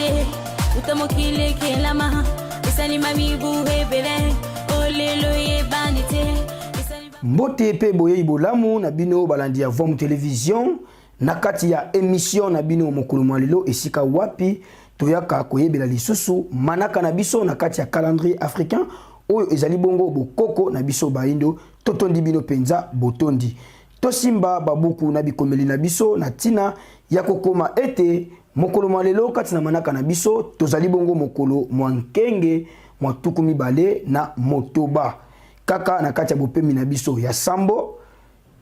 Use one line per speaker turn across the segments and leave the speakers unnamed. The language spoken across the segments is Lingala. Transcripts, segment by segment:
banité utamokile kelama isali mami buhe bele olelo ye banité.
Mbote pe boye ibolamu na bino balandi ya Vom Television na kati ya émission na bino mokolo mwalelo esika wapi toyaka koyebela lisusu manaka na biso na kati ya calendrier africain oyo ezali bongo bokoko na biso baindo totondi bino penza botondi tosimba babuku na bikomeli na biso na tina ya kokoma ete mokolo mwalelo kati na manaka na biso tozali bongo mokolo mwankenge mwatuku mibale na motoba kaka na kati ya bopemi na biso ya sambo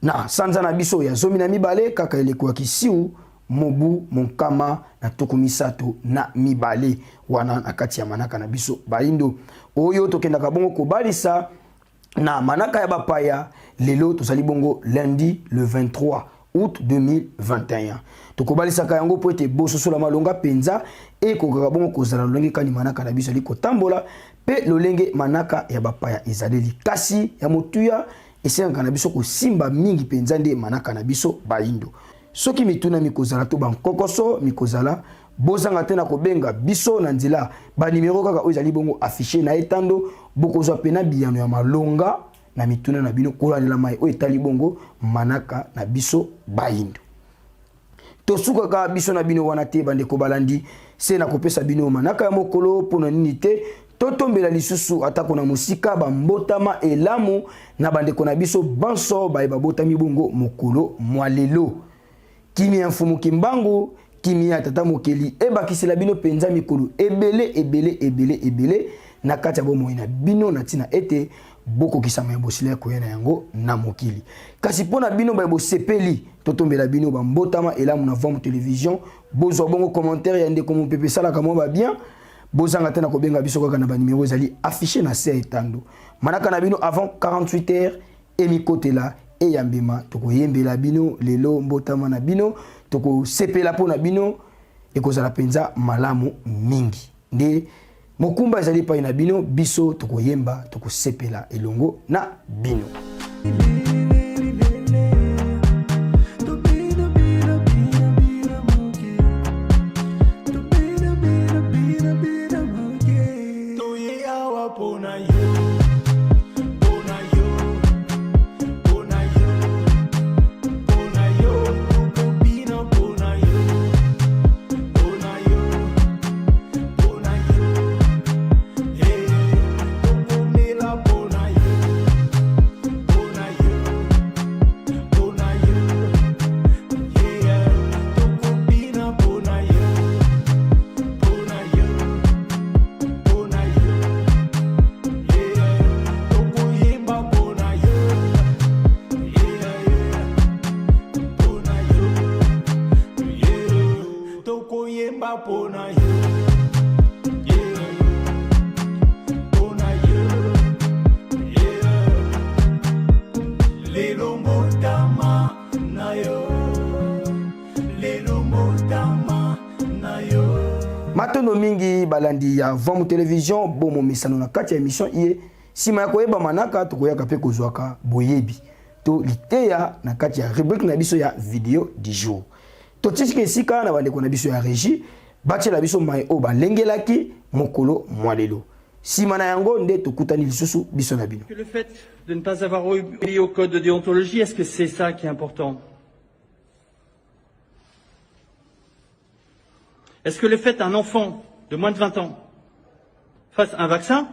na sanza na biso ya zomi na mibale kaka eleko ya kisiu mobu monkama na tuku misato na mibale wana na kati ya manaka na biso baindo oyo tokendaka bongo kobalisa na manaka ya bapaya lelo tozali bongo lundi le 23 août 2021 tokobalisaka yango po ete bososola malonga penza ekokaka bongo kozala lolenge kani manaka na biso ali kotambola pe lolenge manaka ya bapaya ezali likasi ya motuya esengaka na biso kosimba mingi penza nde manaka na biso baindo soki mituna mikozala to bankokoso mikozala bozanga te na kobenga biso na nzela ba numero kaka oyo ezali bongo affiché na etando bokozwa pena biyano ya malonga na mituna na bino kolandela mai oyo etali bongo manaka na biso baindo tosukaka biso na bino wana te bandeko balandi se na kopesa bino manaka ya mokolo mpona nini te totombela lisusu atako na musika bambotama elamu na bandeko na biso banso bayeba botami bongo mokolo mwalelo kimi ya mfumu kimbangu kimi ya tata mokeli ebakisela bino penza mikolo ebele na kati ya bomoi na bino na tina ete boko kisama ya bosila koyena yango na mokili kasi pona bino ba bosepeli totombela bino bambotama elamu na Vom Television bozwa bongo commentaire ya ndeko mopepe sala kamo ba bien bozanga tena kobenga biso kaka na ba numéro ezali affiché na se etando manaka na bino avant 48 heures emikotela eyambema tokoyembela bino lelo mbotama na bino tokosepela po na bino ekozala penza malamu mingi nde mokumba ezali pa na bino biso tokoyemba tokosepela elongo na bino. Matono mingi balandi ya Vom Television bomo misano na kati ya émission iye sima ya koyeba manaka tokoyaka pe kozwaka boyebi to liteya na kati ya rubrique na biso ya vidéo du jour to tsika esika na bandeko na biso ya régie batela biso mai o balengelaki mokolo mwalelo sima na yango nde tokutani lisusu biso na bino.
Le fait de ne pas avoir obéi au code de déontologie, est-ce que c'est ça qui est important? Est-ce que le fait qu'un enfant de moins de 20 ans fasse un vaccin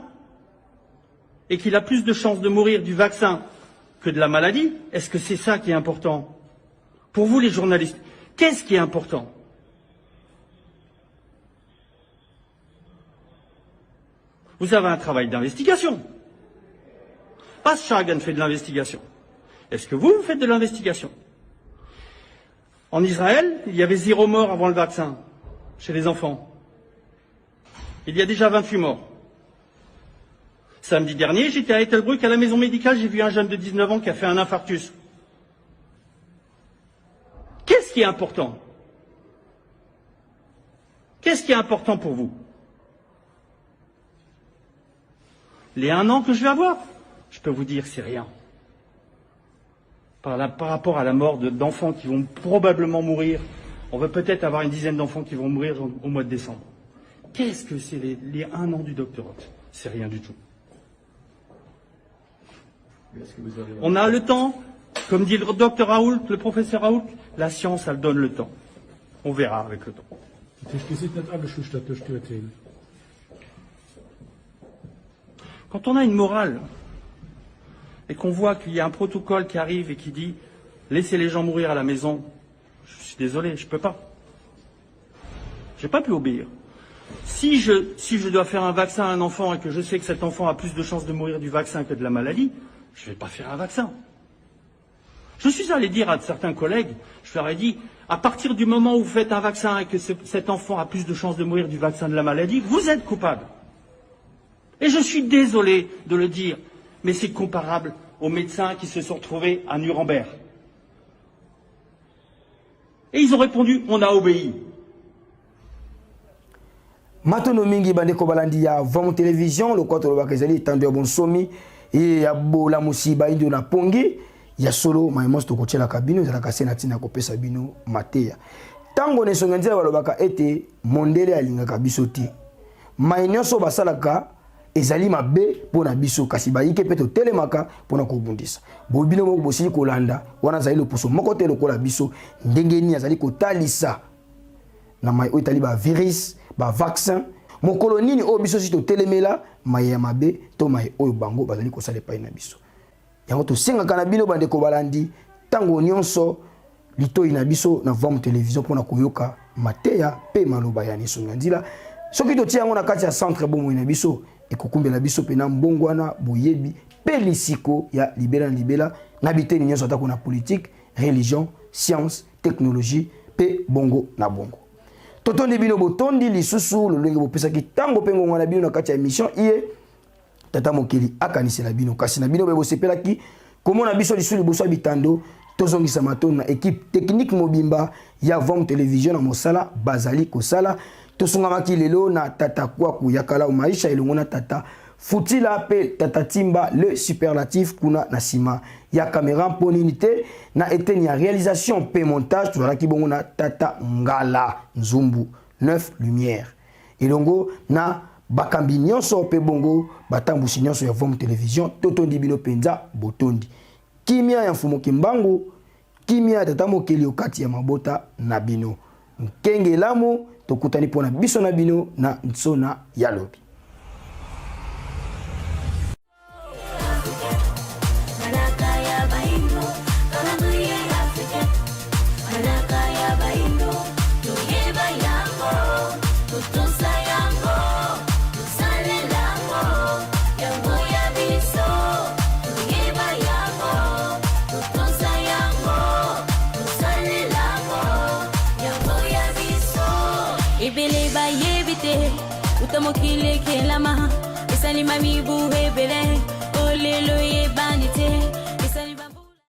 et qu'il a plus de chances de mourir du vaccin que de la maladie, est-ce que c'est ça qui est important? Pour vous les journalistes, qu'est-ce qui est important? Vous avez un travail d'investigation. Pas Chagan fait de l'investigation. Est-ce que vous faites de l'investigation? En Israël, il y avait 0 mort avant le vaccin chez les enfants. Il y a déjà 28 morts. Samedi dernier, j'étais à Ettelbruck à la maison médicale, j'ai vu un jeune de 19 ans qui a fait un infarctus. Qu'est-ce qui est important? Qu'est-ce qui est important pour vous? Les 1 an que je vais avoir, je peux vous dire, c'est rien. Par rapport à la mort d'enfants qui vont probablement mourir, on va peut-être avoir une dizaine d'enfants qui vont mourir au mois de décembre. Qu'est-ce que c'est les 1 an du doctorat? C'est rien du tout. On a le temps, comme dit le docteur Raoult, le professeur Raoult, la science, elle donne le temps. On verra avec le temps. Quand on a une morale et qu'on voit qu'il y a un protocole qui arrive et qui dit « laissez les gens mourir à la maison », je suis désolé, je ne peux pas. Je n'ai pas pu obéir. Si je dois faire un vaccin à un enfant et que je sais que cet enfant a plus de chances de mourir du vaccin que de la maladie, je ne vais pas faire un vaccin. Je suis allé dire à certains collègues, je leur ai dit, à partir du moment où vous faites un vaccin et que cet enfant a plus de chances de mourir du vaccin de la maladie, vous êtes coupable. Et je suis désolé de le dire, mais c'est comparable aux médecins qui se sont retrouvés à Nuremberg. Et ils ont répondu, on a obéi.
Matono mingi bandeko balandi ya Vom Télévision le kwato lo bakezali tando ya bonsomi et ya bola musiba indo na pongi ya solo maimos to kochela kabino za kase na tina kopesa bino mateya tango ne songanzela balobaka ete mondele alinga kabiso ti mainyoso basalaka ezali mabe pona biso kasi bayike peto telemaka pona kobundisa bobino moko bosili kolanda wana zali le poso moko te lokola biso ndenge ni azali kotalisa na mai oitali ba virus ba vaccin mokolo nini o biso sito telemela mai ya mabe to mai oyo bango bazali kosala epai na biso yango to sengaka na bino bandeko balandi tango nyonso litoi na biso na Vom Télévision pona koyoka mateya pe maloba ya nisonga nzila soki to tia yango na kati ya centre bomo na biso ekokumbela biso pe na mbongwana boyebi pe lisiko ya libela na biteni nyonso atako na politique religion science technologie pe bongo na bongo totondi bino botondi lisusu lolenge bopesaki tango pengo ngwana bino na kati ya émission iye tata mokeli akanisela bino kasi na bino bosepelaki komona biso lisu liboso bitando tozongisa matoni na équipe technique mobimba ya Vom Télévision na mosala bazali kosala tosungamaki lelo na tata kwaku yakala maisha elongo na tata Futila pe tata Timba le superlatif kuna na sima ya caméra ponité na eteni ya réalisation pe montage tozalaki bongo na tata Ngala Nzumbu 9 lumière elongo na bakambi nyonso pe bongo batambusi nyonso ya Vom Télévision totondi bino penza botondi kimia ya mfumo kimbangu kimia tata mokeli okati ya mabota na bino nkenge lamu tokutani pona biso na bino na nsona ya lobi.
Utamokile kelama, esali mami buhe bele, olelo ye banite.